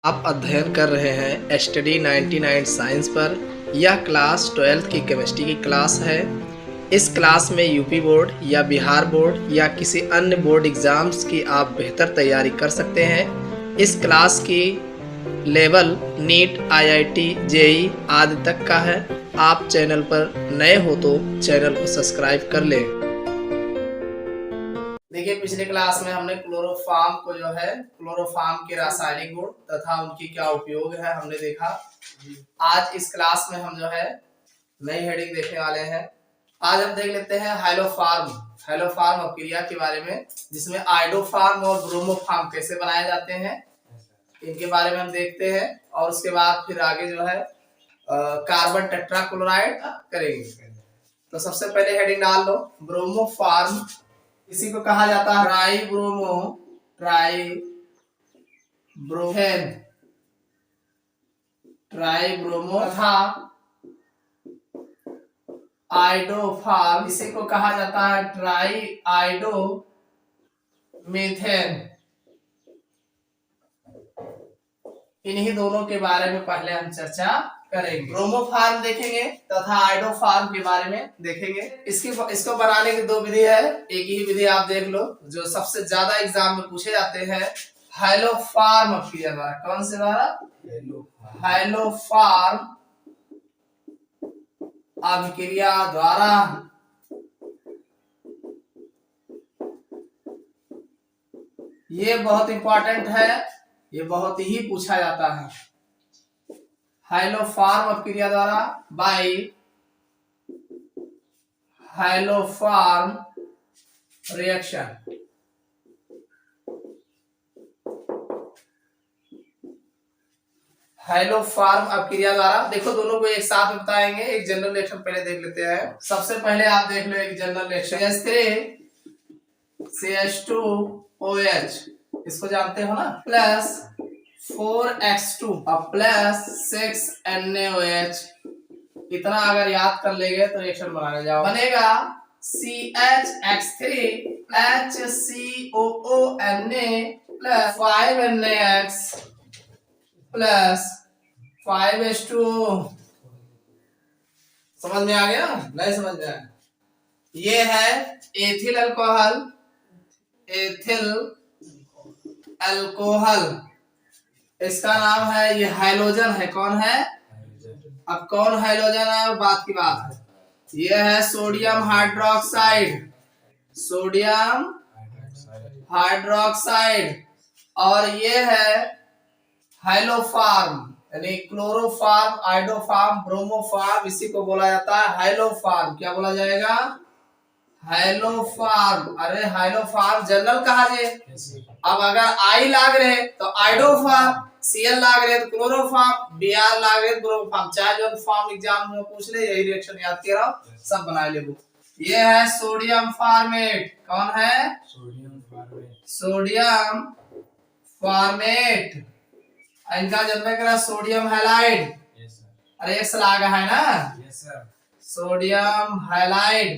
आप अध्ययन कर रहे हैं स्टडी 99 साइंस पर। यह क्लास 12th की केमिस्ट्री की क्लास है। इस क्लास में यूपी बोर्ड या बिहार बोर्ड या किसी अन्य बोर्ड एग्ज़ाम्स की आप बेहतर तैयारी कर सकते हैं। इस क्लास की लेवल नीट, आईआईटी, जेई आदि तक का है। आप चैनल पर नए हो तो चैनल को सब्सक्राइब कर लें। देखिए, पिछले क्लास में हमने क्लोरोफॉर्म को जो है क्लोरोफॉर्म के रासायनिक गुण तथा उनकी क्या उपयोग है हमने देखा। आज इस क्लास में हम जो है नई हेडिंग देखने वाले हैं। आज हम देख लेते हैं हाइलोफॉर्म अपक्रिया के बारे में, जिसमें आइडोफॉर्म और ब्रोमोफॉर्म कैसे बनाए जाते हैं इनके बारे में हम देखते हैं। और उसके बाद फिर आगे जो है कार्बन टेट्राक्लोराइड करेंगे। तो सबसे पहले हेडिंग डाल दो ब्रोमोफॉर्म। इसी को कहा जाता है ट्राइब्रोमो तथा आइडोफॉर्म, इसी को कहा जाता है ट्राई आइडो मीथेन। इन्हीं दोनों के बारे में पहले हम चर्चा करेंगे। ब्रोमोफॉर्म देखेंगे तथा आइडोफॉर्म के बारे में देखेंगे। इसको बनाने की दो विधि है। एक ही विधि आप देख लो जो सबसे ज्यादा एग्जाम में पूछे जाते हैं, हाइलोफॉर्म अपक्रिया द्वारा। कौन से द्वारा? हाइलोफॉर्म अपक्रिया द्वारा। ये बहुत इंपॉर्टेंट है, ये बहुत ही पूछा जाता है। हाइलोफॉर्म अपक्रिया द्वारा बाय हाइलोफॉर्म रिएक्शन। हाइलोफॉर्म अपक्रिया द्वारा देखो, दोनों को एक साथ में बताएंगे। एक जनरल रिएक्शन पहले देख लेते हैं। सबसे पहले आप देख लो एक जनरल रिएक्शन, CH3CH2OH, इसको जानते हो ना, प्लस 4X2 और प्लस 6NaOH। इतना अगर याद कर लेंगे तो रिएक्शन बनाने जाओ, बनेगा CHX3 HCOONA plus 5NaX plus 5H2O। समझ में आ गया? नहीं समझ में आया? ये है एथिल अल्कोहल। इसका नाम है, ये हाइलोजन है। कौन है? अब कौन हाइलोजन है वो बात की बात है। ये है सोडियम हाइड्रोक्साइड और ये है हाइलोफॉर्म, यानी क्लोरोफॉर्म, आइडोफॉर्म, ब्रोमोफॉर्म। इसी को बोला जाता है हाइलोफॉर्म। क्या बोला जाएगा? हाइलोफॉर्म। अरे हाइलोफॉर्म जनरल कहा जाए। अब अगर आई लाग रहे तो आइडोफॉर्म, Cl लाग रहे तो क्लोरोफॉर्म, Br लाग रहे तो ब्रोमोफॉर्म। चाहे जो फॉर्म एग्जाम में पूछ ले, यही रिएक्शन याद किया रहो, सब बना ले। ये है सोडियम फॉर्मेट। कौन है? Sodium format. इनका जन्म करा सोडियम हैलाइड। अरे एक्स लागा है ना? Sodium halide.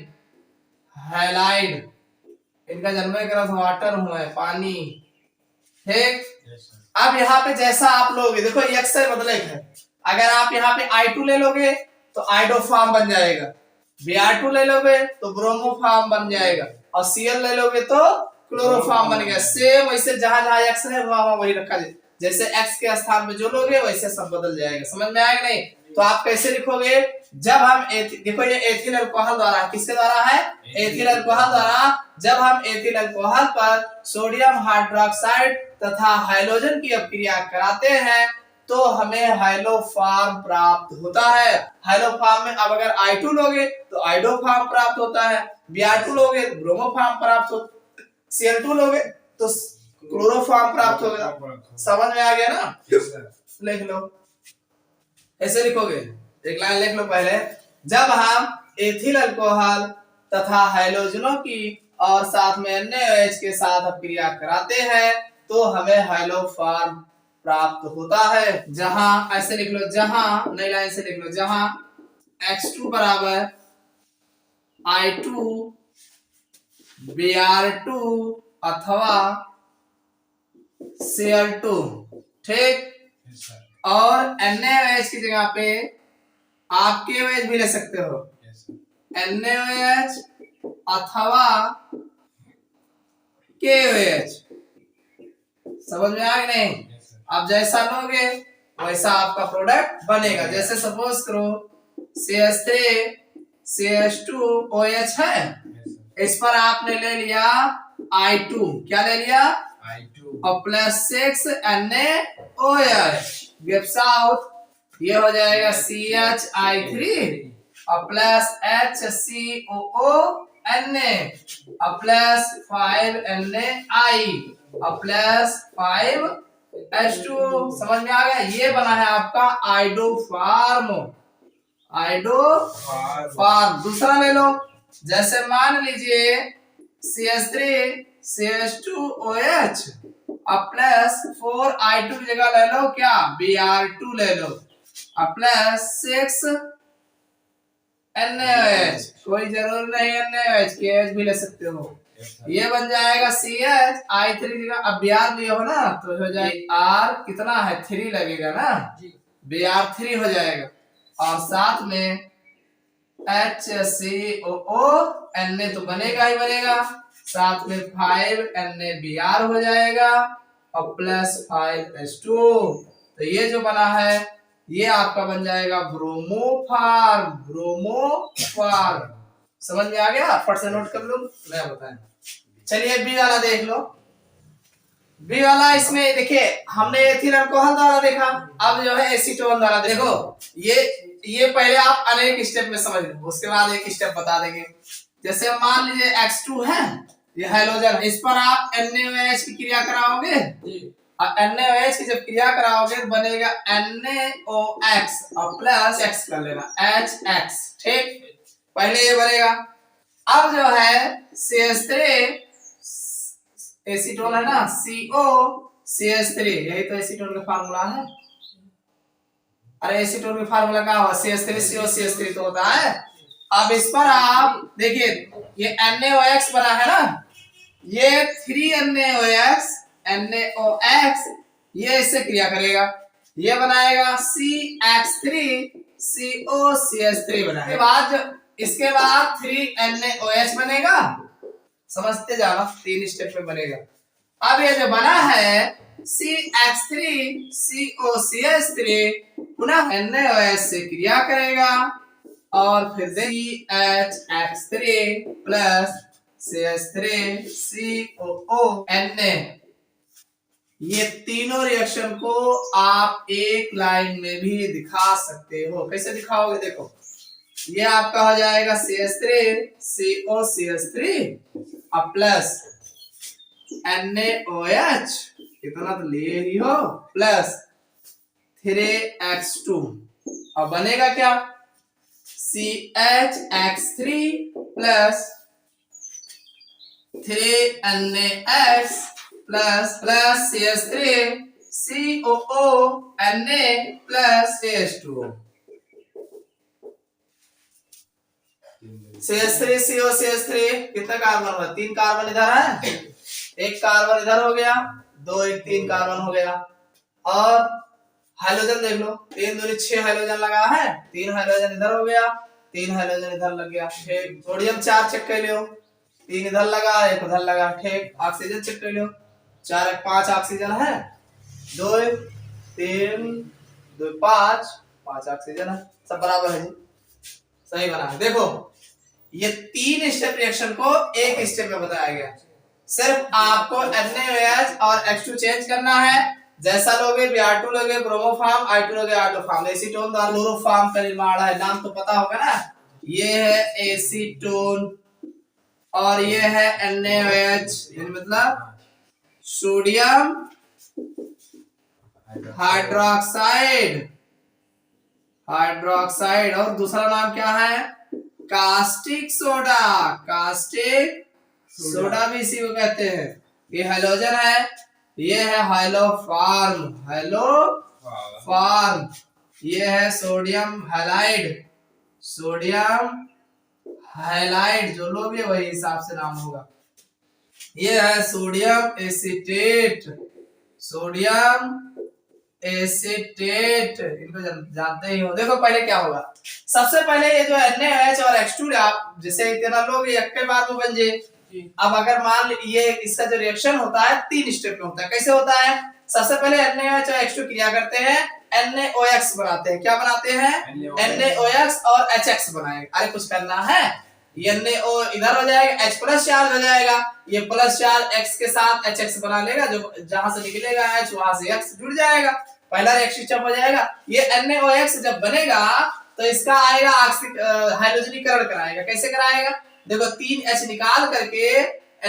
इनका जन्म करा था वाटर हुआ है, पानी। ठीक। अब यहाँ पे जैसा आप लोगे, देखो एक्स से बदले है। अगर आप यहाँ पे I2 ले लोगे तो आइडोफॉर्म बन जाएगा, Br2 ले लोगे तो ब्रोमोफॉर्म बन जाएगा, और Cl ले लोगे तो क्लोरोफॉर्म बन गया। सेम वैसे जहां जहां एक्स है वहां वही रखा जाए। जैसे एक्स के स्थान पे जो लोगे वैसे सब बदल जाएगा। समझ में आएगा नहीं? तो आप कैसे लिखोगे? जब हम देखो, ये एथिल अल्कोहल द्वारा, किसके द्वारा है? एथिल अल्कोहल द्वारा। जब हम एथिल अल्कोहल पर सोडियम हाइड्रोक्साइड तथा हाइलोजन की अपक्रिया कराते हैं तो हमें हाइलोफॉर्म प्राप्त होता है। हाइलोफॉर्म में अब अगर I2 लोगे तो आइडोफॉर्म प्राप्त होता है, Br2 लोगे तो ब्रोमोफॉर्म प्राप्त होता है, Cl2 लोगे तो क्लोरोफॉर्म प्राप्त होगा। समझ में आ गया ना? लिख लो। ऐसे लिखोगे, एक लाइन लिख लो पहले। जब हम एथिल अल्कोहल तथा हाइलोजनों की और साथ में NaOH के साथ अपक्रिया कराते हैं तो हमें हाइलोफॉर्म प्राप्त होता है। जहां, ऐसे लिख लो, जहां, नई लाइन से लिख लो, जहां X2 बराबर I2 Br2 अथवा Cl2। ठीक। और NaOH की जगह पे आप KOH भी ले सकते हो, NaOH अथवा KOH। समझ में आ गया नहीं? आप जैसा लोगे वैसा आपका प्रोडक्ट बनेगा। जैसे सपोज करो CH3 CH2OH है, इस पर आपने ले लिया I2, क्या ले लिया? I2 और प्लस 6 NaOH गिव्स आउट, ये हो जाएगा CH3 और प्लस HCOO Na और प्लस 5 NaI और प्लस 5 H2। समझ में आ गया? ये बना है आपका आइडोफार्म। आइडोफार्म दूसरा ले लो, जैसे मान लीजिए CH3 CH2OH और प्लस 4 I2 की जगह ले लो क्या? Br2 ले लो और प्लस 6 NaOH, कोई जरूर नहीं NaOH, KOH भी ले सकते हो। ये बन जाएगा CH3 की जगह, अब Br लिए हो ना तो हो जाएगा R कितना है 3 लगेगा ना, Br3 हो जाएगा और साथ में HCOO Na तो बनेगा ही बनेगा, साथ में 5 NaBr हो जाएगा और प्लस 5 H2। तो ये जो बना है ये आपका बन जाएगा ब्रोमोफार्म। ब्रोमोफार्म समझ में आ गया? फट से नोट कर लो, मैं बताएं। चलिए बी वाला देख लो। बी वाला इसमें देखिए हमने एथिल अल्कोहल द्वारा देखा, अब जो है एसीटोन द्वारा देखो। ये पहले आप अनेक स्टेप में समझ लो, उसके बाद एक स्टेप बता देंगे। जैसे मान लीजिए X2 है, ये हाइड्रोजन, इस पर आप NaOH की क्रिया कराओगे और NaOH की जब क्रिया कराओगे तो बनेगा NaOX और प्लस X कर लेना HX, ठीक? पहले ये बनेगा। अब जो है CH3 एसीटोन है ना, CO CH3, यही तो एसीटोन का फार्मूला है। अरे एसीटोन का फार्मूला क्या हुआ? CH3CO CH3 तो होता है। अब इस पर आप देखिए ये NaOX बना है ना, ये 3 NaOX ये इससे क्रिया करेगा, ये बनाएगा CH3 CO CH3 बनाएगा। इसके बाद 3 NaOH बनेगा, समझते जाना, 3 स्टेप में बनेगा। अब ये जो बना है CH3 CO CH3 पुनः NaOH से क्रिया करेगा और फिर CHX3 plus CH3 COO Na। ये तीनों रिएक्शन को आप एक लाइन में भी दिखा सकते हो। कैसे दिखाओगे? देखो ये आपका हो जाएगा CH3 CO CH3 और प्लस NaOH कितना तो ले ही हो प्लस 3X2 और बनेगा क्या? CHX3 plus 3 NaX plus CH3 COO Na plus CH2। CH3 CO CH3 कितना कार्बन हुआ? 3 कार्बन इधर है, एक कार्बन इधर हो गया, 2 1 3 कार्बन हो गया। और हाइड्रोजन देख लो, 3 दूनी 6 हाइड्रोजन लगा है, 3 हाइड्रोजन इधर हो गया, 3 हाइड्रोजन इधर लग गया, ठीक। सोडियम 4 चेक कर लो, 3 इधर लगा 1 उधर लगा, ठीक। ऑक्सीजन चेक कर लो, 4 1 5 ऑक्सीजन है, 2 3 2 5 5 ऑक्सीजन है, सब बराबर है जी, सही बना है। देखो ये 3 स्टेप रिएक्शन को एक स्टेप में बताया गया। सिर्फ आपको NaOH और X2 चेंज करना है। जैसा लोगे Br2 लोगे ब्रोमोफार्म, I2 लोगे आइडोफार्म। एसीटोन द्वारा क्लोरोफार्म का निर्माण है, नाम तो पता होगा ना। ये है एसीटोन और ये है NaOH, मतलब सोडियम हाइड्रोक्साइड। हाइड्रोक्साइड और दूसरा नाम क्या है? Caustic soda. कास्टिक सोडा भी इसी को कहते हैं। ये हैलोजन है, ये है हाइलोफार्म। हाइलोफार्म ये है सोडियम हैलाइड। सोडियम हैलाइड जो लोगे वही हिसाब से नाम होगा। ये है सोडियम एसीटेट। सोडियम एसीटेट, इनको जानते ही हो। देखो पहले क्या होगा, सबसे पहले ये जो NaOH और H2 आप जैसे इतना लोग एक के बाद में बन जाए। अब अगर मान ये इसका जो रिएक्शन होता है 3 स्टेप में होता है। कैसे होता है, सबसे पहले NaOH और H2 क्रिया करते हैं, NaOX बनाते हैं। क्या बनाते हैं, NaOX और HX बनाएंगे। अरे कुछ करना है, NaO इधर हो जाएगा, H प्लस चार्ज हो जाएगा, ये प्लस चार्ज X के साथ HX बना लेगा, जो जहां से निकलेगा H वहां से X जुड़ जाएगा, पहला रिएक्शन हो जाएगा। ये NaOX जब बनेगा तो इसका आएगा हाइड्रोजनीकरण कराएगा। कैसे कराएगा, देखो 3H निकाल करके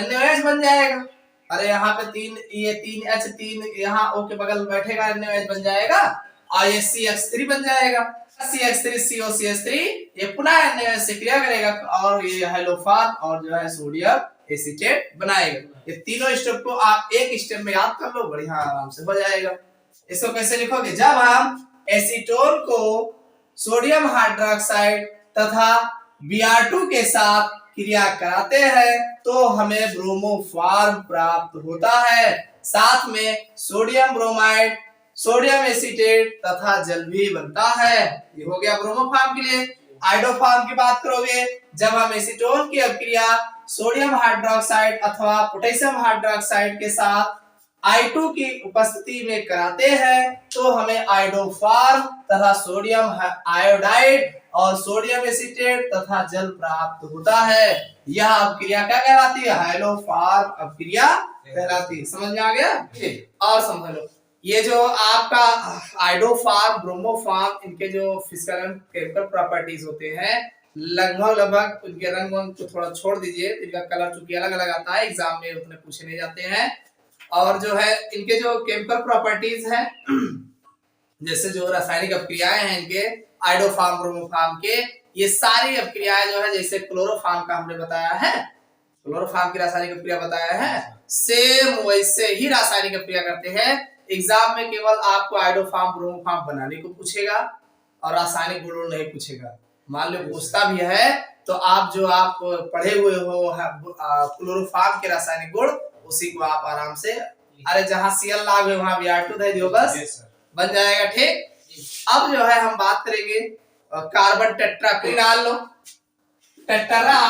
NaOH बन जाएगा। अरे यहाँ पे 3, ये 3H 3 यहाँ O के बगल में बैठेगा, NaOH बन जाएगा, और ये CH3 बन जाएगा। CH3 COCH3 ये पुनः NaOH से क्रिया करेगा और ये हाइलोफार और जो है सोडियम एसीटेट बनाएगा। ये तीनों स्टेप को आप एक स्टेप में याद कर लो, बढ़िया आराम से हो जाएगा। इसको कैसे लिखोगे, जब हम एसीटोन को सोडियम हाइड्रोक्साइड तथा Br2 के साथ क्रिया कराते हैं तो हमें ब्रोमोफार्म प्राप्त होता है, साथ में सोडियम ब्रोमाइड, सोडियम एसीटेट तथा जल भी बनता है। ये हो गया ब्रोमोफार्म के लिए। आइडोफार्म की बात करोगे, जब हम एसीटोन की अभिक्रिया सोडियम हाइड्रोक्साइड अथवा पोटेशियम हाइड्रोक्साइड के साथ I2 की उपस्थिति में कराते हैं तो हमें आइडोफार्म तथा सोडियम आयोडाइड और सोडियम एसीटेट तथा जल प्राप्त होता है। यह अभिक्रिया क्या कहलाती है, हाइलोफार्म अभिक्रिया कहलाती है। समझ में आ गया। और समझ लो, ये जो आपका आइडोफार्म, ब्रोमोफार्म, इनके जो फिजिकल एंड केमिकल प्रॉपर्टीज होते हैं, लगभग उनके रंग को थोड़ा छोड़ दीजिए, इनका कलर चूंकि अलग अलग आता है, एग्जाम में उतने पूछे नहीं जाते हैं। और जो है इनके जो केमिकल प्रॉपर्टीज हैं, जैसे जो रासायनिक अभिक्रियाएं हैं इनके आइडोफार्म ब्रोमोफार्म के, ये सारी अभिक्रियाएं जो है, जैसे क्लोरोफार्म का हमने बताया है, क्लोरोफार्म की रासायनिक अभिक्रिया बताया है, सेम वैसे ही रासायनिक अभिक्रिया करते हैं। एग्जाम में केवल आपको आइडोफार्म ब्रोमोफार्म बनाने को पूछेगा और रासायनिक गुण नहीं पूछेगा। मान लो पूछता भी है तो आप जो आप पढ़े हुए हो क्लोरोफार्म के रासायनिक गुण, उसी को आप आराम से, अरे जहां Cl लाग है वहां Br2 दे दियो, बस बन जाएगा। ठीक, अब जो है हम बात करेंगे कार्बन टेट्रा डाल लो, टेट्रा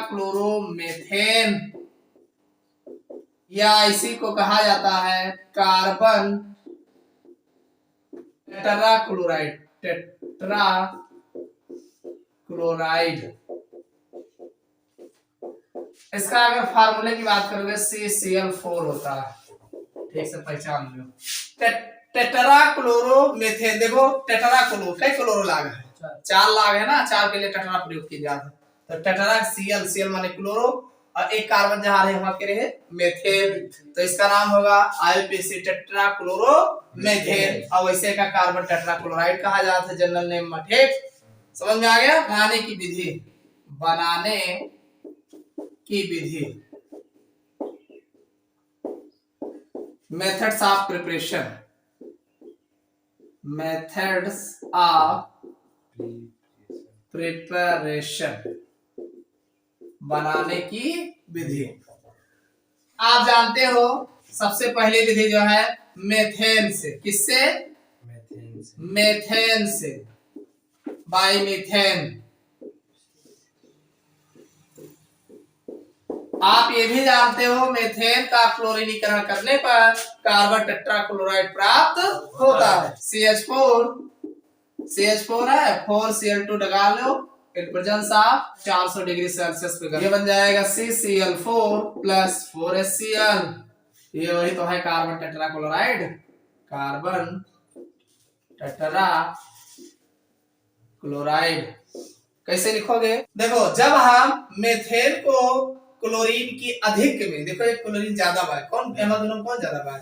क्लोरोमेथेन, या इसी को कहा जाता है कार्बन टेट्रा क्लोराइड। इसका अगर फार्मूले की बात करोगे CCl4 होता है, ठीक से पहचान लो। टेट्रा क्लोरोमेथेन, देखो टेट्रा क्लोरो, कई क्लोरो लाग है, 4 लाग है ना, 4 के लिए टेट्रा प्रयोग किया जाता है। तो टेट्रा Cl माने क्लोरो, और एक कार्बन जहां रहे वहां के रहे मेथेन, तो इसका नाम होगा IUPAC टेट्रा क्लोरोमेथेन। और वैसे का कार्बन टेट्रा क्लोराइड कहा जाता है, जनरल नेम मठेट। समझ में आ गया। बनाने की विधि, बनाने की विधि, methods of preparation, methods of preparation, बनाने की विधि। आप जानते हो सबसे पहली विधि जो है मेथेन से, किससे, मेथेन से, बाइमीथेन। आप ये भी जानते हो मेथेन का क्लोरीनीकरण करने पर कार्बन टेट्रा क्लोराइड प्राप्त होता है। CH4 है, 4Cl2 लगा लो, in presence of 400 degree Celsius पे ये बन जाएगा CCl4 प्लस 4HCl। ये वही तो है carbon tetra chloride, carbon tetra chloride. कैसे लिखोगे, देखो जब हम मेथेन को क्लोरीन की अधिक में, देखो एक क्लोरीन ज्यादा है, कौन दोनों कौन ज्यादा है,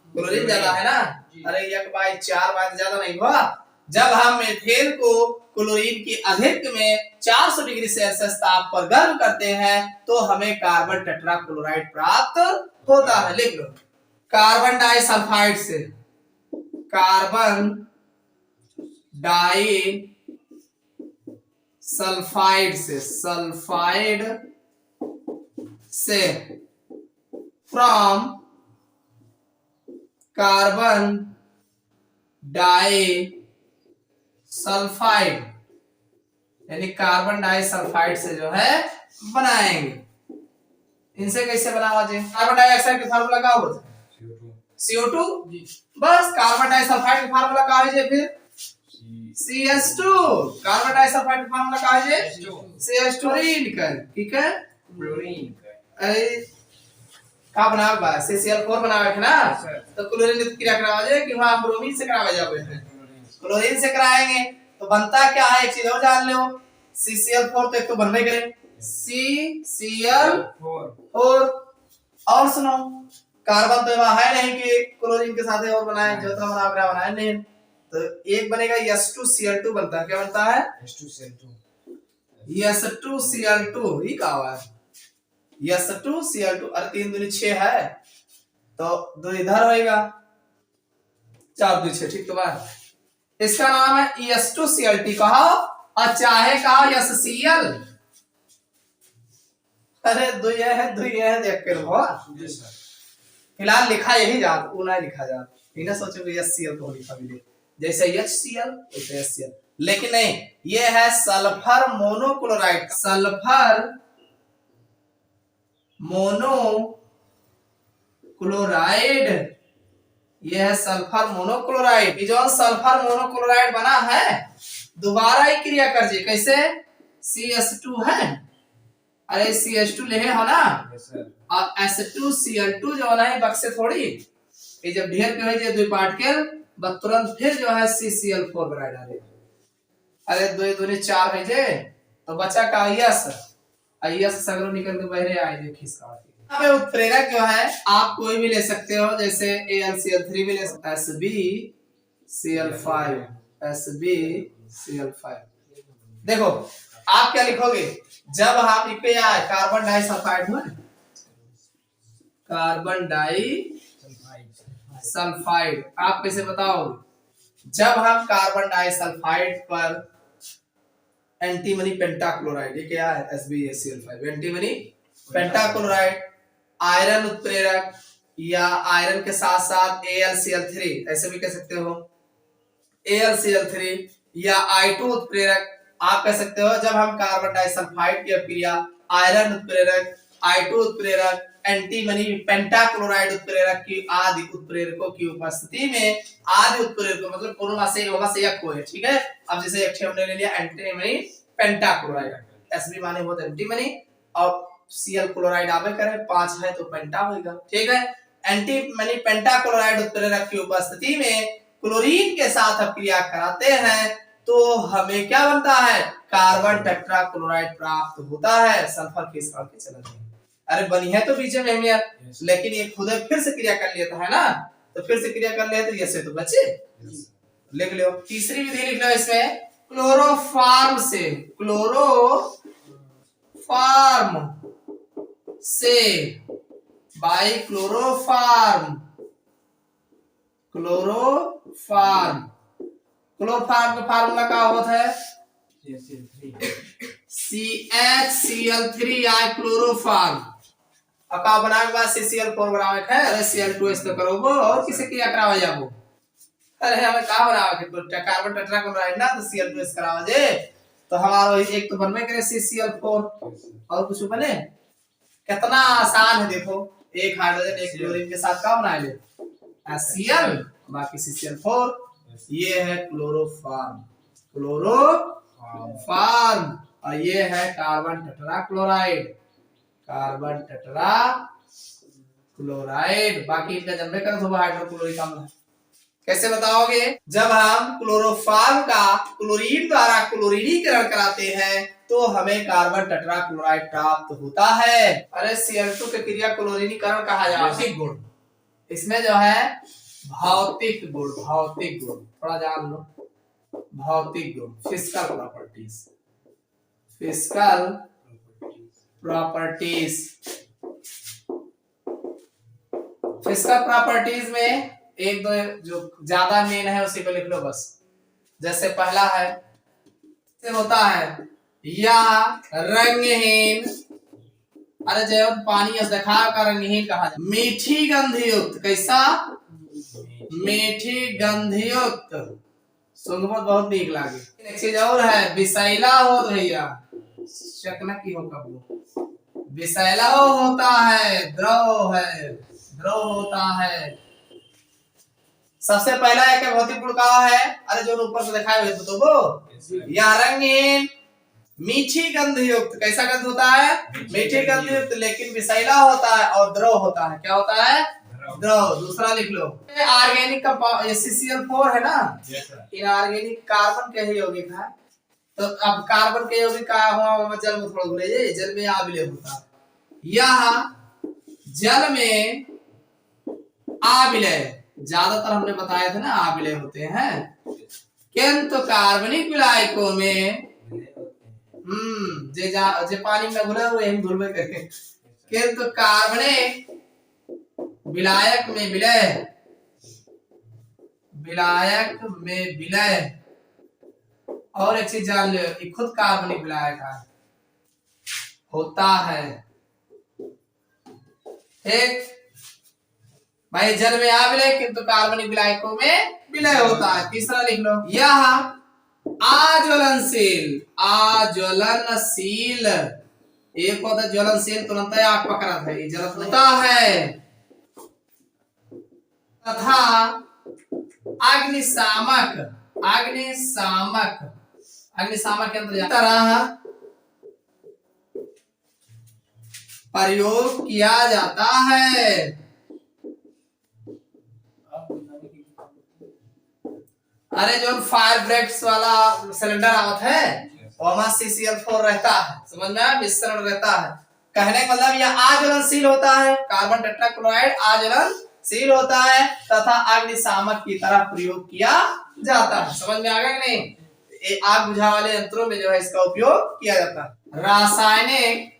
क्लोरीन ज्यादा है ना, अरे 1/4 बार ज्यादा नहीं हुआ। जब हम मेथेन को क्लोरीन की अधिक में 400 डिग्री सेल्सियस ताप पर गर्म करते हैं तो हमें कार्बन टेट्रा क्लोराइड प्राप्त होता है। लिख लो, कार्बन डाइसल्फाइड से, कार्बन डाई सल्फाइड से, सल्फाइड से फ्रॉम कार्बन डाई सल्फाइड, यानी कार्बन डाई सल्फाइड से जो है बनाएंगे। इनसे कैसे बनावा जी? कार्बन डाइऑक्साइड का फार्मूला क्या होता है? CO2। बस कार्बन डाइसल्फाइड का फार्मूला क्या है जी? फिर CH2। कार्बन डाइसल्फाइड का फार्मूला क्या है जी? CH2 निकल, ठीक है। क्लोरीन का बनावे बा CCl4 बनावे है ना, तो क्लोरीन क्रिया करावा जाए कि वहां ब्रोमीन से करावा जावे है, क्लोरीन से कराएंगे तो बनता क्या है? एक चीज और जान लो, CCl4 तो एक तो बनवे करे CCl4, और सुनो कार्बन तो वहां है नहीं कि क्लोरीन के साथ और बनाए, जो तो बनाया नहीं, तो एक बनेगा S2Cl2 बनता है। क्या बनता है? S2Cl2 ही कहा हुआ है S2Cl2। अरे 3 दूनी 6 है तो 2 इधर होएगा, 4 दूनी 6, ठीक। तो बात इसका नाम है S2Cl2 कहा, और चाहे कहा SCl। अरे 2 ये है देख कर हो, फिलहाल लिखा यही जात, वो ना लिखा जात, इन्हें सोचो कि HCl को लिखा मिले, जैसे HCl वैसे HCl, लेकिन नहीं, ये है सल्फर मोनोक्लोराइड। सल्फर मोनोक्लोराइड, ये है सल्फर मोनोक्लोराइड। जो सल्फर मोनोक्लोराइड बना है दोबारा ही क्रिया कर जी, कैसे? CH2 है, अरे CH2 ले हो ना, और S2Cl2 जो वाला है बक्से थोड़ी, ये जब ढेर के हो जाए 2 पार्टिकल बस तुरंत फिर जो है CCl4 बना डाले। अरे 2 दूनी 4 है जे, तो बचा का IS सगरो निकल के बहरे आए जे खिसका के। यहाँ पे उत्प्रेरक जो है आप कोई भी ले सकते हो, जैसे AlCl3 भी ले सकते हो, SbCl5। देखो आप क्या लिखोगे जब आप पे आए कार्बन डाइसल्फाइड में, कार्बन डाई सल्फाइड, आप कैसे बताओगे? जब हम कार्बन डाइसल्फाइड पर एंटीमनी पेंटाक्लोराइड, ये क्या है? SbAcl5, एंटीमनी पेंटाक्लोराइड, आयरन उत्प्रेरक या आयरन के साथ साथ AlCl3, ऐसे भी कह सकते हो AlCl3, या I2 उत्प्रेरक आप कह सकते हो। जब हम कार्बन डाइसल्फाइड की अभिक्रिया आयरन उत्प्रेरक, I2 उत्प्रेरक, एंटीमनी पेंटाक्लोराइड उत्प्रेरक की आदि उत्प्रेरकों की उपस्थिति में, आदि उत्प्रेरकों मतलब कोरोना से होगा से एक को है, ठीक है। अब जैसे एक हमने ले लिया एंटीमनी पेंटाक्लोराइड, Sb माने होता है एंटीमनी, और Cl क्लोराइड आवे करे 5 है तो पेंटा होगा, ठीक है। एंटीमनी पेंटाक्लोराइड उत्प्रेरक की उपस्थिति में क्लोरीन के साथ अभिक्रिया कराते हैं तो हमें क्या बनता है? कार्बन टेट्राक्लोराइड प्राप्त होता है। सल्फर के इस के चलन में, अरे बनी है तो बीच में यार, लेकिन ये खुद फिर से क्रिया कर लेता है ना, तो फिर से क्रिया कर ले तो ये से तो बचे। लिख लो तीसरी विधि, लिख लो इसमें क्लोरोफार्म से, क्लोरोफार्म से बाई क्लोरोफार्म, क्लोरोफार्म का फार्मूला क्या होता है? CHCl3 या क्लोरोफार्म। अब का बनावे बाद CCl4 बनावे है, अरे Cl2 इस तो करोगो और किसे क्रिया करावा जाबो? अरे हमें का बनावे के तो कार्बन टेट्राक्लोराइड ना, तो Cl2 इस करावा जे, तो हमारा एक तो बनवे करे CCl4, और कुछ बने? कितना आसान है देखो, एक हाइड्रोजन एक क्लोरीन के साथ का बना ले HCl, बाकी CCl4, ये है क्लोरोफार्म, क्लोरोफार्म, और ये है कार्बन टेट्राक्लोराइड, कार्बन टेट्राक्लोराइड। बाकी इनका जन्मे कर दो हाइड्रोक्लोरिक अम्ल। कैसे बताओगे? जब हम क्लोरोफार्म का क्लोरीन द्वारा क्लोरीनीकरण कराते हैं तो हमें कार्बन टेट्राक्लोराइड प्राप्त होता है। अरे Cl2 की क्रिया क्लोरीनीकरण कहा जाता है। भौतिक गुण, इसमें जो है भौतिक गुण, भौतिक गुण थोड़ा जान लो, भौतिक गुण, physical properties, physical properties. Physical properties में एक दो जो ज्यादा मेन है उसी को लिख लो बस। जैसे पहला है होता है या रंगहीन अरे जय पानी देखा का रंगहीन कहा जाए। मीठी गंधयुक्त, कैसा? मीठी गंधयुक्त, सुंघबत बहुत नीक लागे। एक चीज और है, विषैला हो भैया, चकना की हो कब विषैला होता है, द्रव है, द्रव होता है। सबसे पहला एक भौतिक गुण का है, अरे जो ऊपर से दिखाए हुए तो वो या रंगीन, मीठी गंध युक्त, कैसा गंध होता है? मीठी गंध युक्त, लेकिन विषैला होता है और द्रव होता है। क्या होता है? द्रव। दूसरा लिख लो, ऑर्गेनिक कंपाउंड CCl4 है ना, इनऑर्गेनिक कार्बन के ही यौगिक है। तो अब कार्बन के यौगिक का हुआ जल में थोड़ा घुले, जल में आविलय होता है। यह जल में आविलय, ज्यादातर हमने बताया था ना आविलय होते हैं, किंतु कार्बनिक विलायकों में जे पानी में घुले हुए हम घुलवे करके, किंतु कार्बनिक विलायक में विलय, विलायक में विलय। और एक चीज जान लो, खुद कार्बनिक विलायक होता है। ठीक भाई, जल में आविलय किंतु कार्बनिक विलायकों में विलय होता है। तीसरा लिख लो, यह आज्वलनशील, आज्वलनशील, एक होता ज्वलनशील, तुरंत आग पकड़ा था, ये जलत होता है, तथा अग्निशामक, अग्निशामक, अग्निशामक के अंदर तरह प्रयोग किया जाता है। अरे जो फायर ब्रेक्स वाला सिलेंडर आवत है, वहां CCl4 रहता है, समझ में? मिश्रण रहता है। कहने का मतलब यह आज्वलनशील होता है, कार्बन टेट्राक्लोराइड आज्वलनशील होता है, तथा अग्निशामक की तरह प्रयोग किया जाता है। समझ में आ गया कि नहीं? आग बुझा वाले यंत्रों में जो है इसका उपयोग किया जाता है। रासायनिक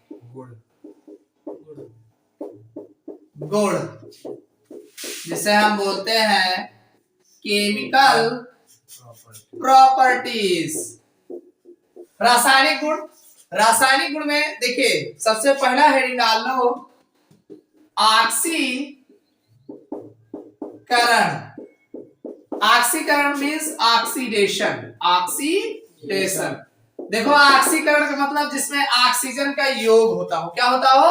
गुण, जिसे हम बोलते हैं केमिकल प्रॉपर्टीज, रासायनिक गुण। रासायनिक गुण में देखिए सबसे पहला हेडिंग डाल लो, ऑक्सीकरण। ऑक्सीकरण मींस ऑक्सीडेशन, ऑक्सीडेशन। देखो ऑक्सीकरण का मतलब जिसमें ऑक्सीजन का योग होता हो, क्या होता हो?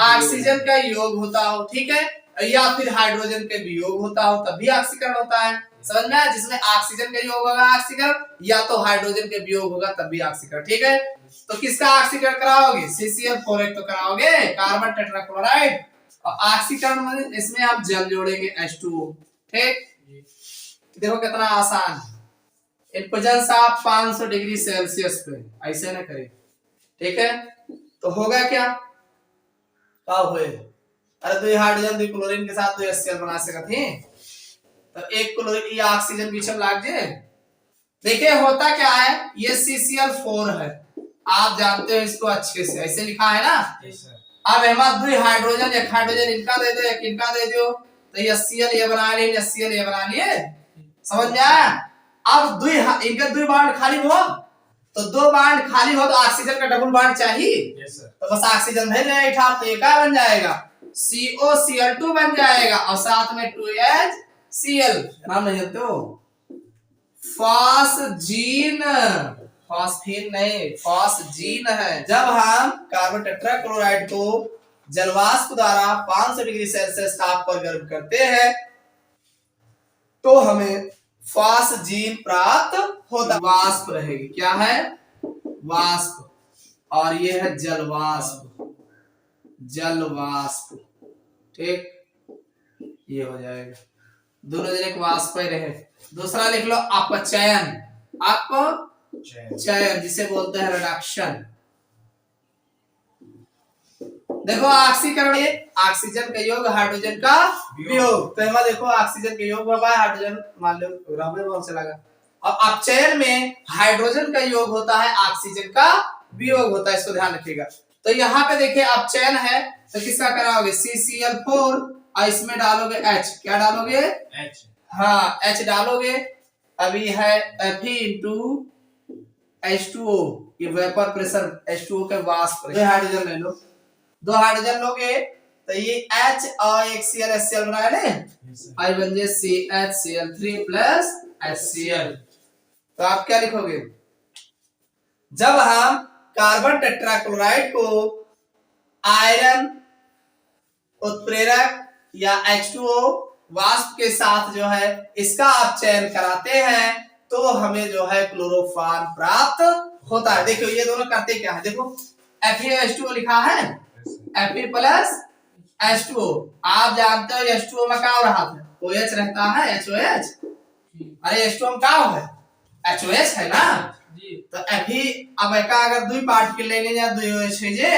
ऑक्सीजन का योग होता हो, ठीक है, या फिर हाइड्रोजन के वियोग होता हो, तब भी ऑक्सीकरण होता है। समझ में आया? जिसमें ऑक्सीजन का योग होगा ऑक्सीकरण, या तो हाइड्रोजन के वियोग होगा तब भी ऑक्सीकरण। ठीक है, तो किसका ऑक्सीकरण कराओगे? CCl4 तो कराओगे, कार्बन टेट्राक्लोराइड। और ऑक्सीकरण में इसमें आप जल जोड़ेंगे H2O। ठीक, देखो कितना आसान। इन प्रेजेंस आप 500 डिग्री सेल्सियस पे ऐसे ना करें, ठीक है? तो होगा क्या? क्या हुए? अरे तो हाइड्रोजन क्लोरीन के साथ तो HCl बना सकते हैं, तो एक क्लोरीन ये ऑक्सीजन बीच में लाग जाए। देखिए होता क्या है, ये CCl4 है, आप जानते हो इसको अच्छे से, ऐसे लिखा है ना। अब हमारे दो हाइड्रोजन, एक हाइड्रोजन इनका दे दो, एक इनका दे दो, तो ये HCl ये बना लिए, HCl ये बना लिए। समझ में आया? अब इनके दो बांड खाली हो, तो दो बांड खाली हो तो ऑक्सीजन का डबल बांड चाहिए। तो बस ऑक्सीजन भेज देना, तो ये क्या बन जाएगा? COCl2 बन जाएगा, और साथ में 2HCl, नाम नहीं जानते हो? फॉस्जीन, फॉस्फीन नहीं, फॉस्जीन है। जब हम कार्बन टेट्राक्लोराइड को जलवाष्प द्वारा 500 डिग्री सेल्सियस ताप पर गर्म करते हैं, तो हमें फॉस्जीन प्राप्त होता। वाष्प रहेगी, क्या है? वाष्प। और ये है जलवाष्प, जलवाष्प। ठीक, ये हो जाएगा, दोनों जने एक वाष्प ही रहे। दूसरा लिख लो अपचयन, अपचयन जिसे बोलते हैं रिडक्शन। देखो ऑक्सीकरण, ये ऑक्सीजन का योग हाइड्रोजन का वियोग, तो हमारा देखो ऑक्सीजन का योग हुआ, हाइड्रोजन मान लो बहुत से लगा। और अपचयन में हाइड्रोजन का योग होता है, ऑक्सीजन का वियोग होता है, इसको ध्यान रखिएगा। तो यहाँ पे देखिए अपचयन है, तो किसका कराओगे? CCl4, और इसमें डालोगे H, क्या डालोगे? H, हाँ H डालोगे। अभी है Fe into H2O, ये वेपर प्रेशर, H2O के वाष्प। हाइड्रोजन ले लो, दो हाइड्रोजन लोगे तो ये H और एक Cl HCl बना है ना, आई बन जाए CHCl3 प्लस HCl। तो आप क्या लिखोगे, जब हम कार्बन टेट्राक्लोराइड को आयरन उत्प्रेरक या H2O वाष्प के साथ जो है इसका आप चयन कराते हैं तो हमें जो है क्लोरोफॉर्म प्राप्त होता है। देखो ये दोनों करते क्या है, देखो FeH2O लिखा है, Fe प्लस H2O, आप जानते हो H2O में क्या हो रहा था, OH रहता है, HOH, अरे H2O में क्या है, HOH है ना, तो Fe अब का अगर दुई पार्टिकल लेने जा दुई OH है जे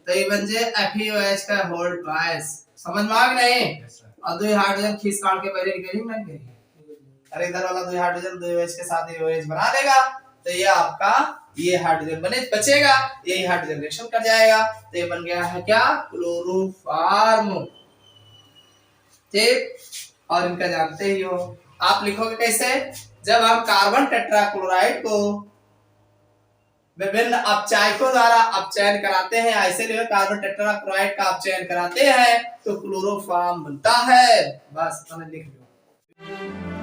तो ये बन जाए FeOH का होल ट्वाइस, समझ में आ गया नहीं, और दुई हाइड्रोजन खींच काट के पहले निकलेंगे ना करेंगे, अरे इधर वाला दुई हाइड्रोजन दुई OH के साथ ये OH बना देगा तो ये आपका ये हाइड्रोजन बने बचेगा, यही हाइड्रोजन रिएक्शन कर जाएगा तो ये बन गया है क्या, क्लोरोफॉर्म। ठीक, और इनका जानते ही हो, आप लिखोगे कैसे, जब हम कार्बन टेट्राक्लोराइड को विभिन्न अपचायकों द्वारा अपचयन कराते हैं, ऐसे लिए कार्बन टेट्राक्लोराइड का अपचयन कराते हैं तो क्लोरोफॉर्म बनता है। बस मैंने लिख दिया।